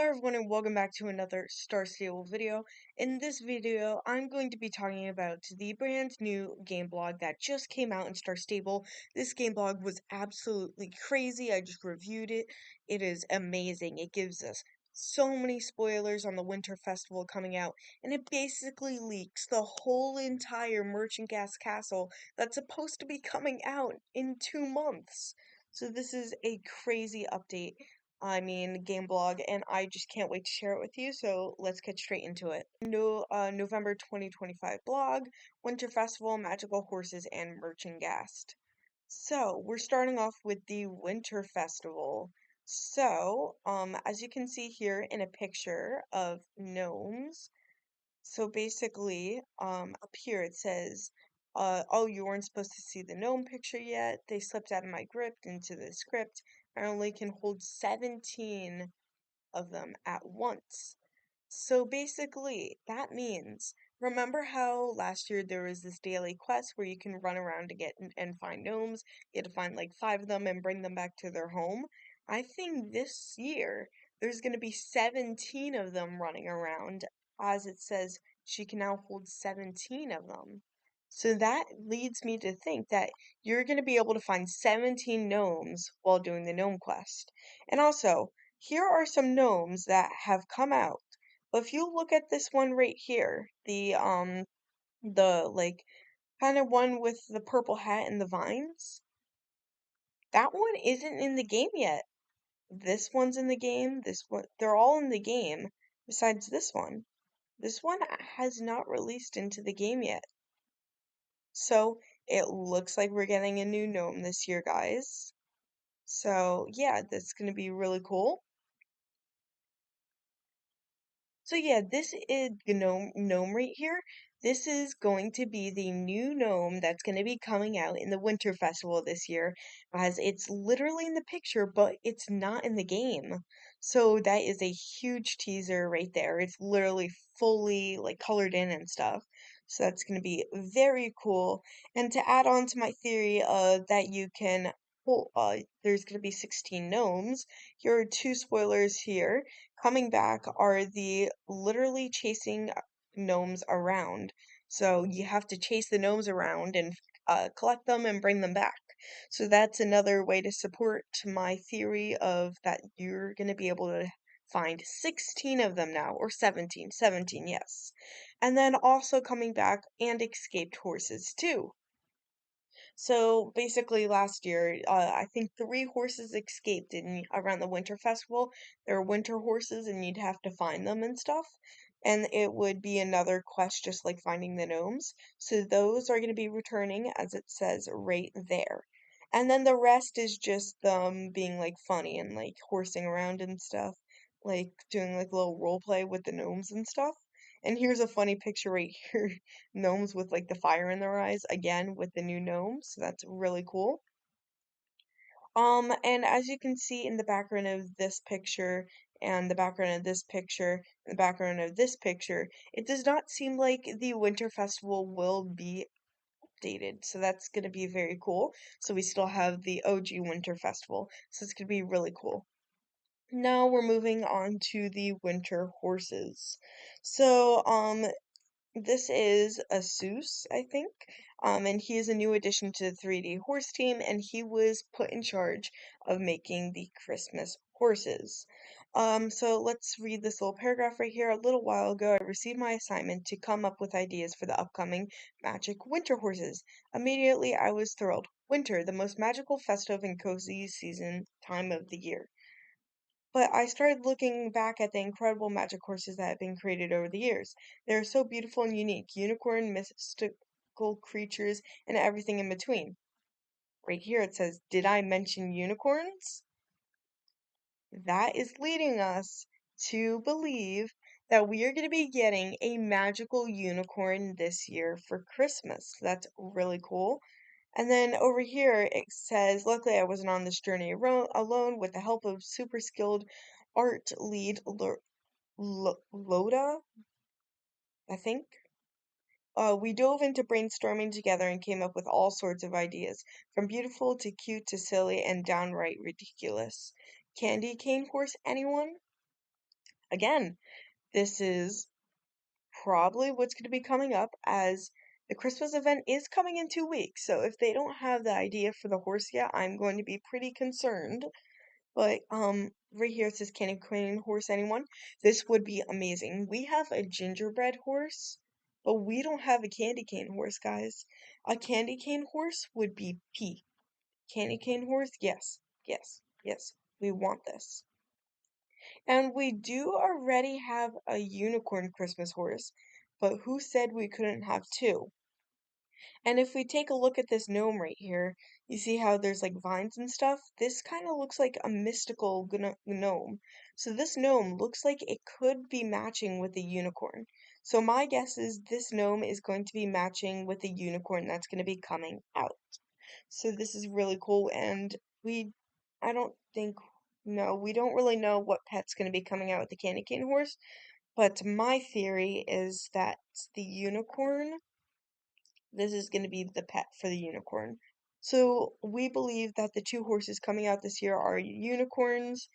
everyone and welcome back to another Star Stable video. In this video, I'm going to be talking about the brand new game blog that just came out in Star Stable. This game blog was absolutely crazy. I just reviewed it. It is amazing. It gives us so many spoilers on the Winter Festival coming out, and it basically leaks the whole entire Merchant Gas Castle that's supposed to be coming out in 2 months. So this is a crazy update. Game blog, and I just can't wait to share it with you. So let's get straight into it. November 2025 blog, Winter Festival, Magical Horses, and Merchant Gast. So we're starting off with the Winter Festival. So, as you can see here in a picture of gnomes, so basically, up here it says, oh, you weren't supposed to see the gnome picture yet. They slipped out of my grip into the script. I only can hold 17 of them at once. So basically, that means, remember how last year there was this daily quest where you can run around to get and find gnomes? You had to find like 5 of them and bring them back to their home. I think this year there's going to be 17 of them running around, as it says she can now hold 17 of them. So that leads me to think that you're going to be able to find 17 gnomes while doing the gnome quest. And also, here are some gnomes that have come out. But if you look at this one right here, the like kind of one with the purple hat and the vines, that one isn't in the game yet. This one's in the game, this one, they're all in the game besides this one. This one has not released into the game yet. So it looks like we're getting a new gnome this year, guys. So yeah, that's going to be really cool. So yeah, this is the gnome right here. This is going to be the new gnome that's going to be coming out in the Winter Festival this year, as it's literally in the picture, but it's not in the game. So that is a huge teaser right there. It's literally fully like colored in and stuff. So that's going to be very cool. And to add on to my theory that you can there's going to be 16 gnomes. Here are two spoilers here. Coming back are the literally chasing gnomes around. So you have to chase the gnomes around and collect them and bring them back. So that's another way to support my theory of that you're going to be able to find 16 of them now, or 17, 17, yes. And then also coming back and escaped horses too. So basically, last year, I think 3 horses escaped in around the Winter Festival. There were winter horses, and you'd have to find them and stuff. And it would be another quest, just like finding the gnomes. So those are going to be returning, as it says right there. And then the rest is just them being like funny and like horsing around and stuff, like doing like a little role play with the gnomes and stuff. And here's a funny picture right here. Gnomes with like the fire in their eyes again with the new gnomes. So that's really cool. And as you can see in the background of this picture and the background of this picture and the background of this picture, it does not seem like the Winter Festival will be updated. So that's going to be very cool. So we still have the OG Winter Festival. So it's going to be really cool. Now we're moving on to the winter horses. So, this is Asus, I think, and he is a new addition to the 3D horse team, and he was put in charge of making the Christmas horses. So let's read this little paragraph right here. A little while ago, I received my assignment to come up with ideas for the upcoming magic winter horses. Immediately, I was thrilled. Winter, the most magical, festive, and cozy season time of the year. But I started looking back at the incredible magic horses that have been created over the years. They are so beautiful and unique, unicorn, mystical creatures, and everything in between. Right here it says, did I mention unicorns? That is leading us to believe that we are going to be getting a magical unicorn this year for Christmas. That's really cool. And then over here it says, luckily I wasn't on this journey alone. With the help of super skilled art lead Loda, I think. We dove into brainstorming together and came up with all sorts of ideas, from beautiful to cute to silly and downright ridiculous. Candy cane horse, anyone? Again, this is probably what's going to be coming up, as the Christmas event is coming in 2 weeks. So if they don't have the idea for the horse yet, I'm going to be pretty concerned. But right here it says candy cane horse, anyone? This would be amazing. We have a gingerbread horse, but we don't have a candy cane horse, guys. A candy cane horse would be peak. Candy cane horse, yes, yes, yes. We want this. And we do already have a unicorn Christmas horse, but who said we couldn't have two? And if we take a look at this gnome right here, you see how there's like vines and stuff? This kind of looks like a mystical gnome. So this gnome looks like it could be matching with the unicorn. So my guess is this gnome is going to be matching with the unicorn that's going to be coming out. So this is really cool, and I don't think, no, we don't really know what pet's going to be coming out with the candy cane horse, but my theory is that the unicorn, this is going to be the pet for the unicorn. So we believe that the two horses coming out this year are unicorns,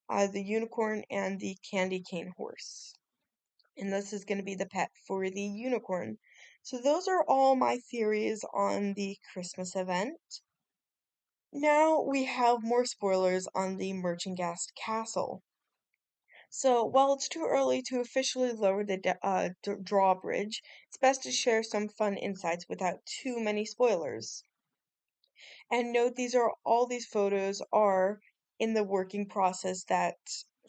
the unicorn and the candy cane horse. And this is going to be the pet for the unicorn. So those are all my theories on the Christmas event. Now we have more spoilers on the Merchantgast Castle. So, while it's too early to officially lower the drawbridge, it's best to share some fun insights without too many spoilers. And note these photos are in the working process that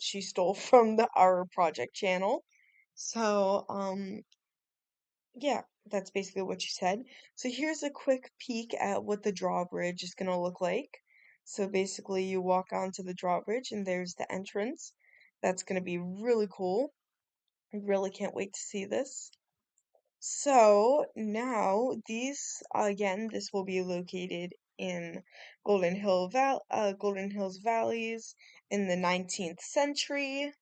she stole from the Our Project channel. So, yeah, that's basically what she said. So here's a quick peek at what the drawbridge is gonna look like. So basically you walk onto the drawbridge and there's the entrance. That's gonna be really cool. I really can't wait to see this. So now again, this will be located in Golden Hills Valleys in the 19th century.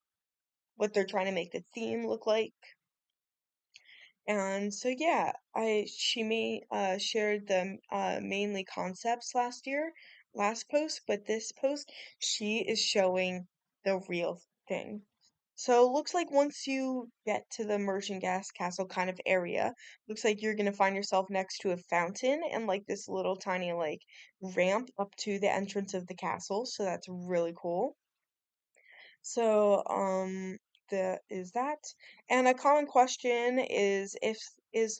What they're trying to make the theme look like. And so yeah, I she may shared the mainly concepts last post, but this post she is showing the real thing. So it looks like once you get to the Merchantgast Castle kind of area, looks like you're gonna find yourself next to a fountain and like this little tiny like ramp up to the entrance of the castle. So that's really cool. So, is that? And a common question is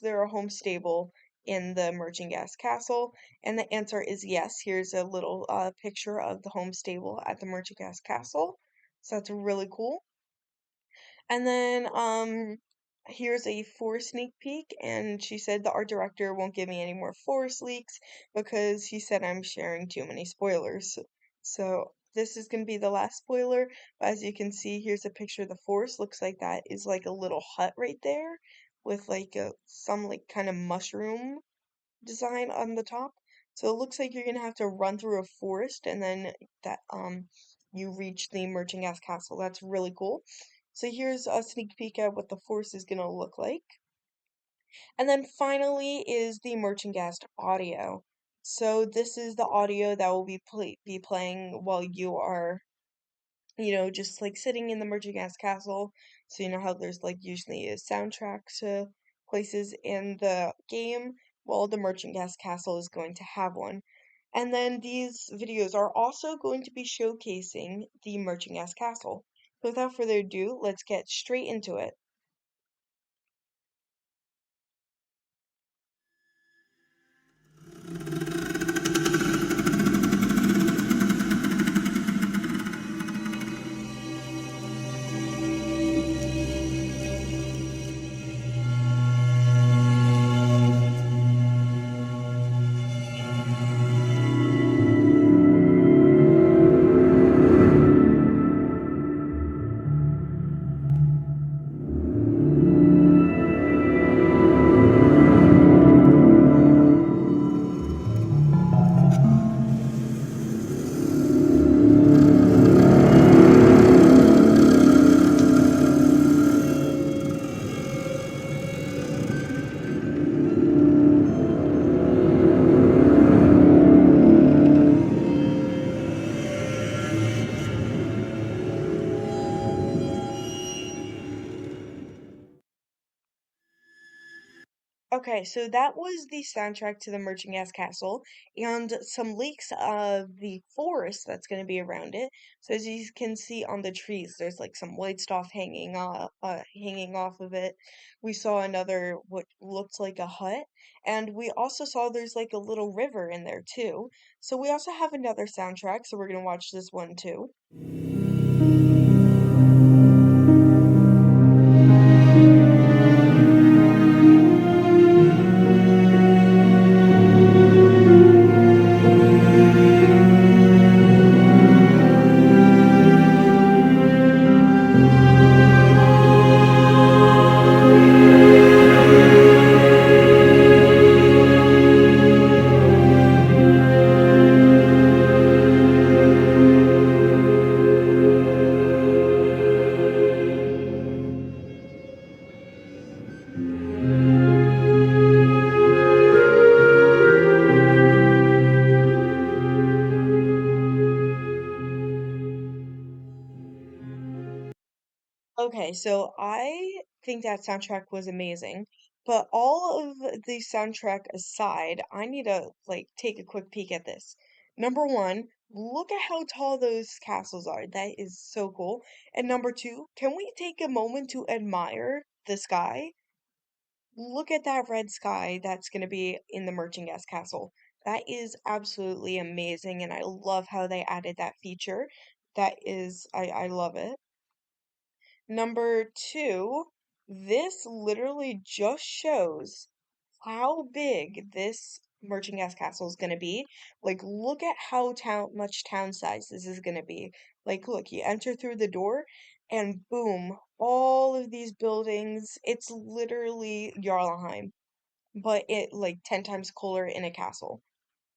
there a home stable in the Merchantgast Castle? And the answer is yes. Here's a little picture of the home stable at the Merchantgast Castle. So that's really cool. And then here's a forest sneak peek, and she said the art director won't give me any more forest leaks because he said I'm sharing too many spoilers. So this is gonna be the last spoiler. But as you can see, here's a picture of the forest. Looks like that is like a little hut right there with like some like kind of mushroom design on the top. So it looks like you're gonna have to run through a forest and then that you reach the Merchantgast Castle. That's really cool. So here's a sneak peek at what the forest is gonna look like. And then finally is the Merchantgast audio. So this is the audio that will be playing while you are just like sitting in the Merchantgast Castle. So you know how there's like usually a soundtrack to places in the game. Well, the Merchantgast Castle is going to have one. And then these videos are also going to be showcasing the Merchantgast Castle. So without further ado, let's get straight into it. Okay, so that was the soundtrack to the Merchant Gas Castle and some leaks of the forest that's going to be around it. So as you can see on the trees, there's like some white stuff hanging off of it. We saw another what looked like a hut, and we also saw there's like a little river in there too. So we also have another soundtrack, so we're going to watch this one too. Okay, so I think that soundtrack was amazing, but all of the soundtrack aside, I need to like take a quick peek at this. Number one, look at how tall those castles are. That is so cool. And number two, can we take a moment to admire the sky? Look at that red sky that's going to be in the Merchant Gas Castle. That is absolutely amazing, and I love how they added that feature. I love it. Number two, this literally just shows how big this Merchant Gas Castle is going to be. Like, look at how much town size this is going to be. Like, look, you enter through the door, and boom, all of these buildings. It's literally Jarlheim, but it like 10 times cooler in a castle.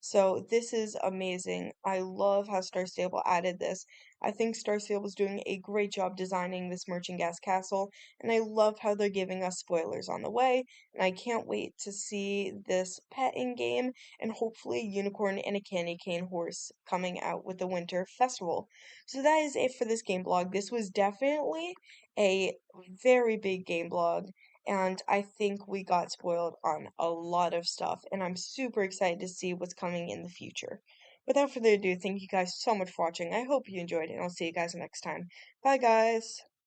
So this is amazing. I love how Star Stable added this. I think Star Stable is doing a great job designing this Merchant Gas Castle, and I love how they're giving us spoilers on the way. And I can't wait to see this pet in game and hopefully a unicorn and a candy cane horse coming out with the winter festival. So that is it for this game blog. This was definitely a very big game blog. And I think we got spoiled on a lot of stuff, and I'm super excited to see what's coming in the future. Without further ado, thank you guys so much for watching. I hope you enjoyed, and I'll see you guys next time. Bye, guys!